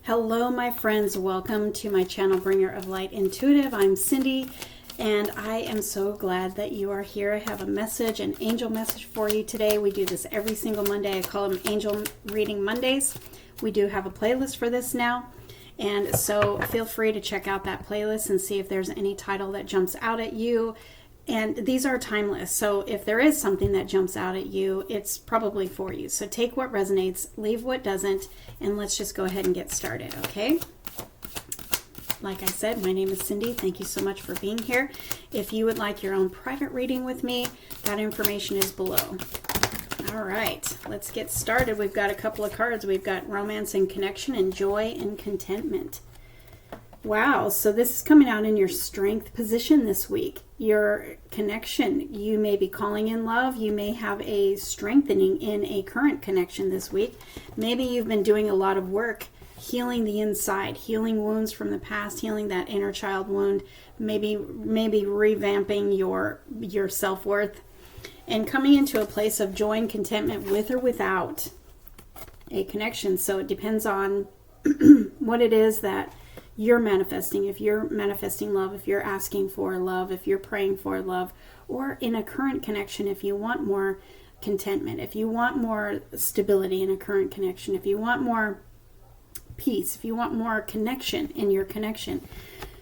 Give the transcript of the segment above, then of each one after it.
Hello, my friends. Welcome to my channel, Bringer of Light Intuitive. I'm Cindy, and I am so glad that you are here. I have a message, an angel message for you today. We do this every single Monday. I call them Angel Reading Mondays. We do have a playlist for this now, and so feel free to check out that playlist and see if there's any title that jumps out at you. And these are timeless, so if there is something that jumps out at you, it's probably for you. So take what resonates, leave what doesn't, and let's just go ahead and get started, okay? Like I said, my name is Cindy. Thank you so much for being here. If you would like your own private reading with me, that information is below. All right, let's get started. We've got a couple of cards. We've got romance and connection and joy and contentment. Wow, so this is coming out in your strength position this week. Your connection, you may be calling in love. You may have a strengthening in a current connection this week. Maybe you've been doing a lot of work healing the inside, healing wounds from the past, healing that inner child wound, maybe revamping your self-worth and coming into a place of joy and contentment with or without a connection. So it depends on what it is that you're manifesting. If you're manifesting love, if you're asking for love, if you're praying for love, or in a current connection, if you want more contentment, if you want more stability in a current connection, if you want more peace, if you want more connection in your connection,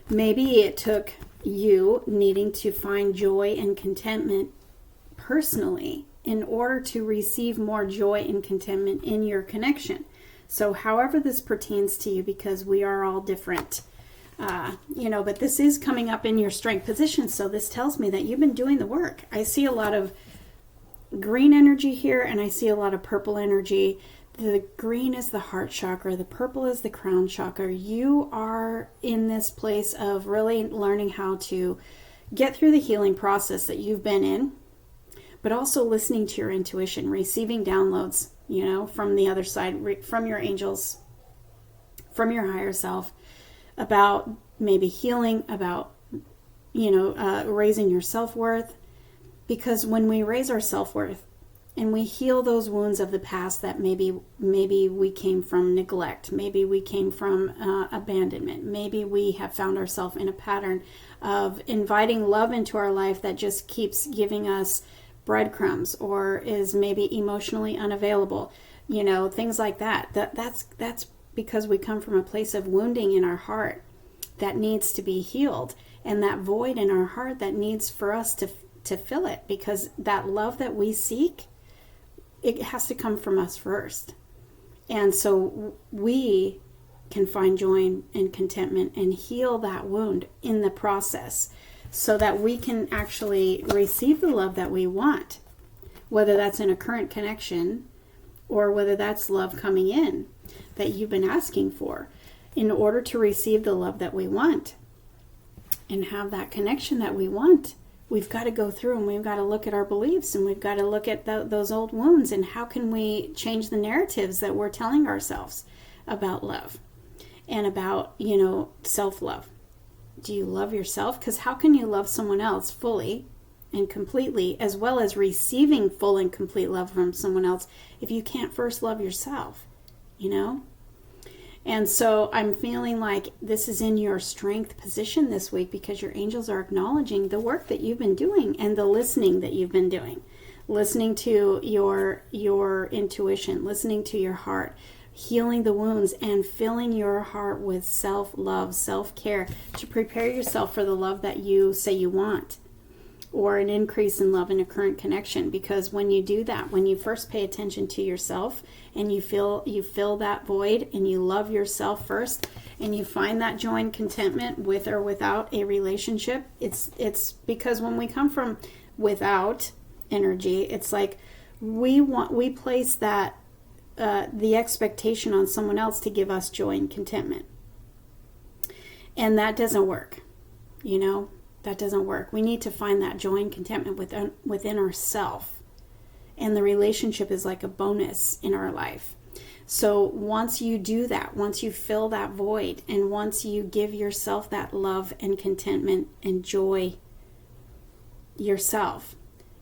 maybe it took you needing to find joy and contentment personally in order to receive more joy and contentment in your connection. So however this pertains to you, because we are all different, but this is coming up in your strength position. So this tells me that you've been doing the work. I see a lot of green energy here, and I see a lot of purple energy. The green is the heart chakra. The purple is the crown chakra. You are in this place of really learning how to get through the healing process that you've been in, but also listening to your intuition, receiving downloads, from the other side, from your angels, from your higher self, about maybe healing, about, raising your self-worth. Because when we raise our self-worth and we heal those wounds of the past that maybe we came from neglect, maybe we came from abandonment, maybe we have found ourselves in a pattern of inviting love into our life that just keeps giving us breadcrumbs, or is maybe emotionally unavailable, things like that. That's because we come from a place of wounding in our heart that needs to be healed, and that void in our heart that needs for us to fill it, because that love that we seek, it has to come from us first. And so we can find joy and contentment and heal that wound in the process, so that we can actually receive the love that we want, whether that's in a current connection or whether that's love coming in that you've been asking for. In order to receive the love that we want and have that connection that we want, we've got to go through and we've got to look at our beliefs, and we've got to look at those old wounds, and how can we change the narratives that we're telling ourselves about love and about, self-love. Do you love yourself? Because how can you love someone else fully and completely, as well as receiving full and complete love from someone else, if you can't first love yourself, And so I'm feeling like this is in your strength position this week, because your angels are acknowledging the work that you've been doing and the listening that you've been doing. Listening to your intuition, listening to your heart, healing the wounds, and filling your heart with self-love, self-care, to prepare yourself for the love that you say you want, or an increase in love in a current connection. Because when you do that, when you first pay attention to yourself and you fill that void and you love yourself first, and you find that joy and contentment with or without a relationship, it's because when we come from without energy, it's like we place that the expectation on someone else to give us joy and contentment. And that doesn't work. That doesn't work. We need to find that joy and contentment within ourselves. And the relationship is like a bonus in our life. So once you do that, once you fill that void, and once you give yourself that love and contentment and joy yourself,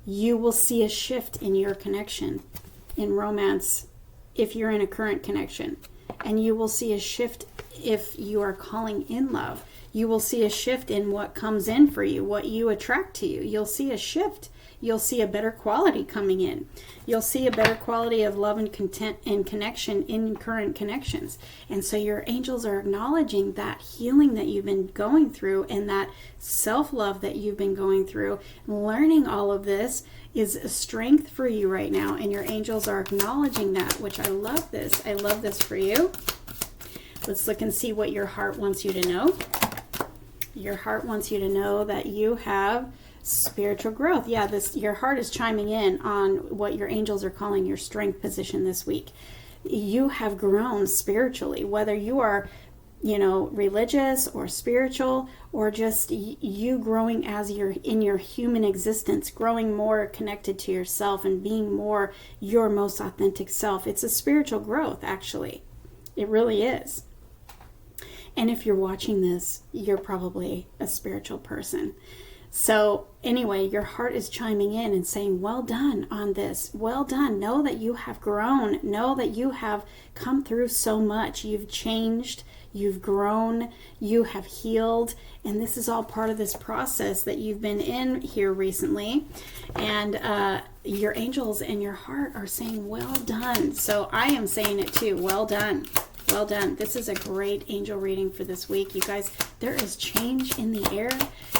you will see a shift in your connection, in romance, if you're in a current connection. And you will see a shift if you are calling in love, you will see a shift in what comes in for you, what you attract to you. You'll see a shift. You'll see a better quality coming in. You'll see a better quality of love and content and connection in current connections. And so your angels are acknowledging that healing that you've been going through and that self-love that you've been going through. Learning all of this is a strength for you right now. And your angels are acknowledging that, which I love this. I love this for you. Let's look and see what your heart wants you to know. Your heart wants you to know that you have spiritual growth. Yeah, your heart is chiming in on what your angels are calling your strength position this week. You have grown spiritually, whether you are, religious or spiritual, or just you growing as you're in your human existence, growing more connected to yourself and being more your most authentic self. It's a spiritual growth, actually. It really is. And if you're watching this, you're probably a spiritual person. So anyway, your heart is chiming in and saying, well done on this. Well done. Know that you have grown. Know that you have come through so much. You've changed. You've grown. You have healed. And this is all part of this process that you've been in here recently. And your angels and your heart are saying, well done. So I am saying it too. Well done. Well done. This is a great angel reading for this week. You guys, there is change in the air.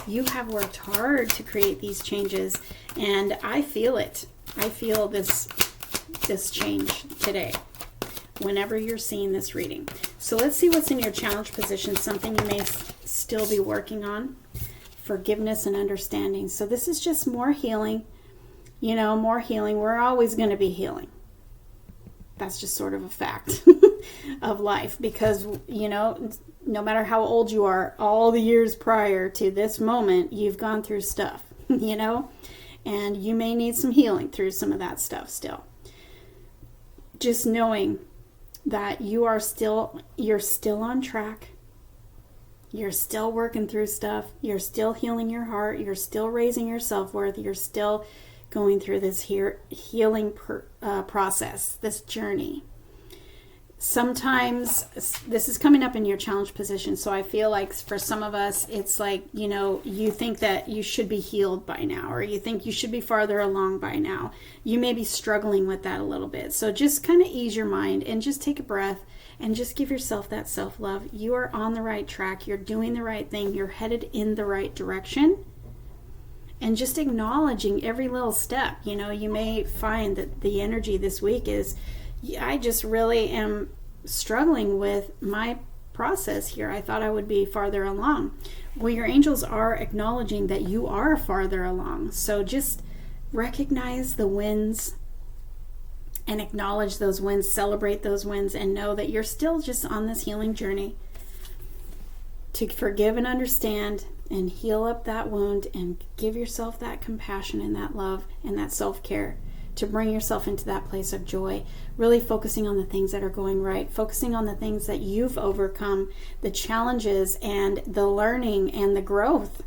You have worked hard to create these changes, and I feel it. I feel this change today whenever you're seeing this reading. So let's see what's in your challenge position, something you may still be working on. Forgiveness and understanding. So this is just more healing. More healing. We're always going to be healing. That's just sort of a fact of life, because, no matter how old you are, all the years prior to this moment, you've gone through stuff, and you may need some healing through some of that stuff still. Just knowing that you're still on track. You're still working through stuff. You're still healing your heart. You're still raising your self-worth. You're still going through this healing process, this journey. Sometimes this is coming up in your challenge position, so I feel like for some of us, it's like, you think that you should be healed by now, or you think you should be farther along by now. You may be struggling with that a little bit. So just kind of ease your mind and just take a breath and just give yourself that self-love. You are on the right track. You're doing the right thing. You're headed in the right direction. And just acknowledging every little step. You may find that the energy this week is, I just really am struggling with my process here. I thought I would be farther along. Well, your angels are acknowledging that you are farther along. So just recognize the wins and acknowledge those wins, celebrate those wins, and know that you're still just on this healing journey to forgive and understand and heal up that wound and give yourself that compassion and that love and that self-care to bring yourself into that place of joy, really focusing on the things that are going right, focusing on the things that you've overcome, the challenges and the learning and the growth.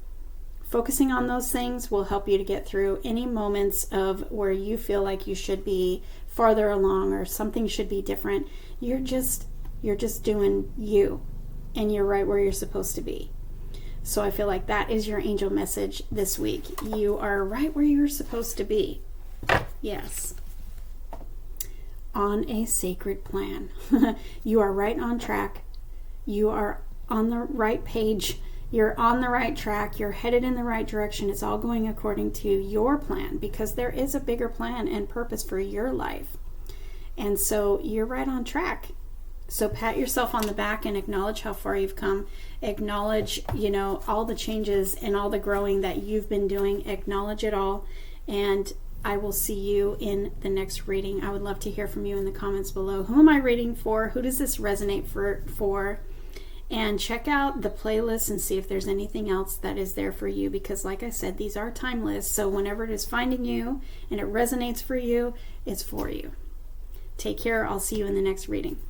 Focusing on those things will help you to get through any moments of where you feel like you should be farther along or something should be different. You're just doing you, and you're right where you're supposed to be. So I feel like that is your angel message this week. You are right where you're supposed to be. Yes. On a sacred plan. You are right on track. You are on the right page. You're on the right track. You're headed in the right direction. It's all going according to your plan, because there is a bigger plan and purpose for your life. And so you're right on track. So pat yourself on the back and acknowledge how far you've come. Acknowledge, all the changes and all the growing that you've been doing. Acknowledge it all. And I will see you in the next reading. I would love to hear from you in the comments below. Who am I reading for? Who does this resonate for? And check out the playlist and see if there's anything else that is there for you, because like I said, these are timeless. So whenever it is finding you and it resonates for you, it's for you. Take care. I'll see you in the next reading.